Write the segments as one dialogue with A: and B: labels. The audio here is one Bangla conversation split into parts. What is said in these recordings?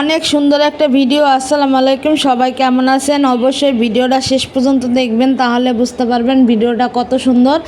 A: অনেক সুন্দর একটা ভিডিও। আসসালামু আলাইকুম, সবাই কেমন আছেন? অবশ্যই ভিডিওটা শেষ পর্যন্ত দেখবেন, তাহলে বুঝতে পারবেন ভিডিওটা কত সুন্দর।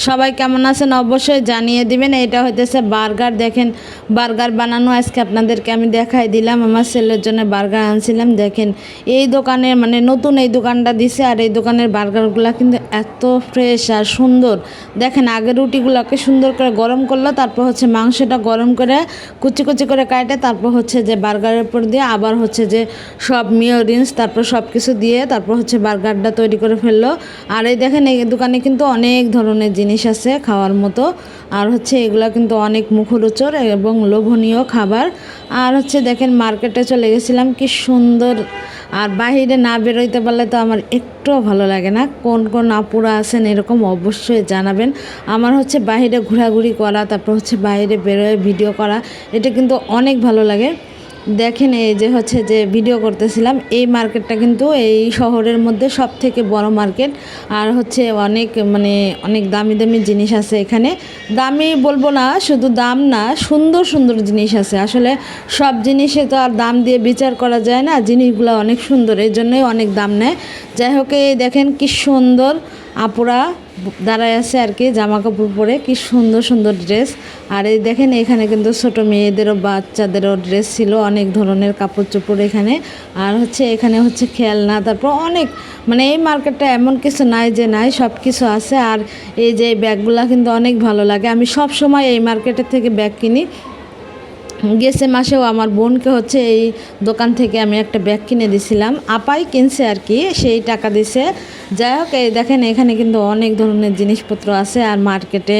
A: সবাই কেমন আছেন অবশ্যই জানিয়ে দিবেন। এটা হইতেছে বার্গার। দেখেন বার্গার বানানো আজকে আপনাদেরকে আমি দেখাই দিলাম। আমার ছেলের জন্য বার্গার আনছিলাম। দেখেন এই দোকানের নতুন এই দোকানটা দিছে, আর এই দোকানের বার্গারগুলো কিন্তু এত ফ্রেশ আর সুন্দর। দেখেন আগে রুটিগুলোকে সুন্দর করে গরম করলো, তারপর হচ্ছে মাংসটা গরম করে কুচি কুচি করে কাটে, তারপর হচ্ছে যে বার্গারের উপর দিয়ে আবার হচ্ছে যে সব মিওরিন্স তারপর সব কিছু দিয়ে তারপর হচ্ছে বার্গারটা তৈরি করে ফেললো। আর এই দেখেন এই দোকানে কিন্তু অনেক ধরনের জিনিস আছে খাওয়ার মতো, আর হচ্ছে এগুলো কিন্তু অনেক মুখরোচক এবং লোভনীয় খাবার। আর হচ্ছে দেখেন মার্কেটে চলে গেছিলাম, কি সুন্দর। আর বাহিরে না বেরোইতে পারলে তো আমার একটুও ভালো লাগে না। কোন কোন আপুরা আছেন এরকম অবশ্যই জানাবেন। আমার হচ্ছে বাহিরে ঘোরাঘুরি করা, তারপর হচ্ছে বাইরে বেরোয় ভিডিও করা, এটা কিন্তু অনেক ভালো লাগে। দেখেন এই যে হচ্ছে যে ভিডিও করতেছিলাম, এই মার্কেটটা কিন্তু এই শহরের মধ্যে সব থেকে বড় মার্কেট। আর হচ্ছে অনেক অনেক দামি দামি জিনিস আছে এখানে। দামি বলবো না, শুধু দাম না, সুন্দর সুন্দর জিনিস আছে। আসলে সব জিনিসে তো আর দাম দিয়ে বিচার করা যায় না, জিনিসগুলো অনেক সুন্দর, এই জন্যই অনেক দাম নেয়। যাই হোক, এই দেখেন কি সুন্দর আপুরা দাঁড়ায় আছে আর কি, জামা কাপড় পরে, কি সুন্দর সুন্দর ড্রেস। আর এই দেখেন এখানে কিন্তু ছোট মেয়েদেরও বাচ্চাদেরও ড্রেস ছিল, অনেক ধরনের কাপড় চোপড় এখানে। আর হচ্ছে এখানে হচ্ছে খেলনা, তারপর অনেক এই মার্কেটটা এমন কিছু নাই যে নাই, সব কিছু আছে। আর এই যে ব্যাগগুলা কিন্তু অনেক ভালো লাগে। আমি সব সময় এই মার্কেটের থেকে ব্যাগ কিনি। গেছে মাসেও আমার বোনকে হচ্ছে এই দোকান থেকে আমি একটা ব্যাগ কিনে দিছিলাম, আপাই কিনছে আর কি, সেই টাকা দিছে। যাই হোক, এই দেখেন এখানে কিন্তু অনেক ধরনের জিনিসপত্র আছে। আর মার্কেটে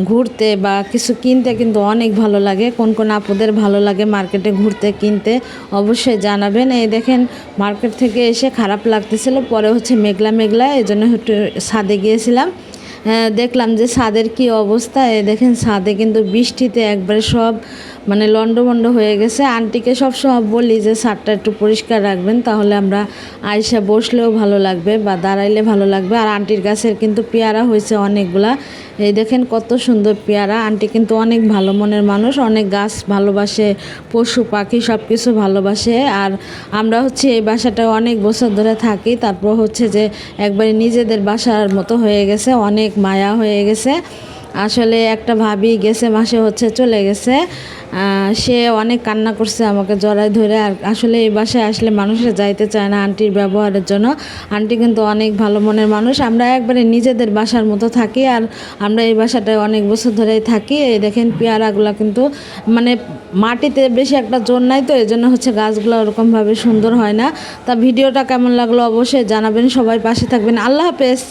A: ঘুরতে বা কিছু কিনতে কিন্তু অনেক ভালো লাগে। কোন কোন আপুদের ভালো লাগে মার্কেটে ঘুরতে কিনতে অবশ্যই জানাবেন। এই দেখেন মার্কেট থেকে এসে খারাপ লাগতেছিল, পরে হচ্ছে মেঘলা মেঘলা, এই জন্য একটু ছাদে গিয়েছিলাম। দেখলাম যে ছাদের কি অবস্থা। এই দেখেন ছাদে কিন্তু বৃষ্টিতে একবারে সব লন্ডভন্ড হয়ে গেছে। আন্টিকে সবসময় বলি যে ছাদটা একটু পরিষ্কার রাখবেন, তাহলে আমরা আইসা বসলেও ভালো লাগবে বা দাঁড়াইলে ভালো লাগবে। আর আন্টির গাছের কিন্তু পেয়ারা হয়েছে অনেকগুলা। এই দেখেন কত সুন্দর পেয়ারা। আন্টি কিন্তু অনেক ভালো মনের মানুষ, অনেক গাছ ভালোবাসে, পশু পাখি সব কিছু ভালোবাসে। আর আমরা হচ্ছে এই বাসাটায় অনেক বছর ধরে থাকি, তারপর হচ্ছে যে একবারে নিজেদের বাসার মতো হয়ে গেছে, অনেক মায়া হয়ে গেছে। আসলে একটা ভাবি গেছে মাসে হচ্ছে চলে গেছে, সে অনেক কান্না করছে আমাকে জড়ায় ধরে। আর আসলে এই বাসায় আসলে মানুষের যাইতে চায় না আন্টির ব্যবহারের জন্য। আন্টি কিন্তু অনেক ভালো মনের মানুষ, আমরা একবারে নিজেদের বাসার মতো থাকি। আর আমরা এই বাসাটায় অনেক বছর ধরেই থাকি। এই দেখেন পেয়ারাগুলো কিন্তু মাটিতে বেশি একটা জোর নাই, তো এই জন্য হচ্ছে গাছগুলো ওরকমভাবে সুন্দর হয় না। তা ভিডিওটা কেমন লাগলো অবশ্যই জানাবেন, সবাই পাশে থাকবেন। আল্লাহ হাফেজ।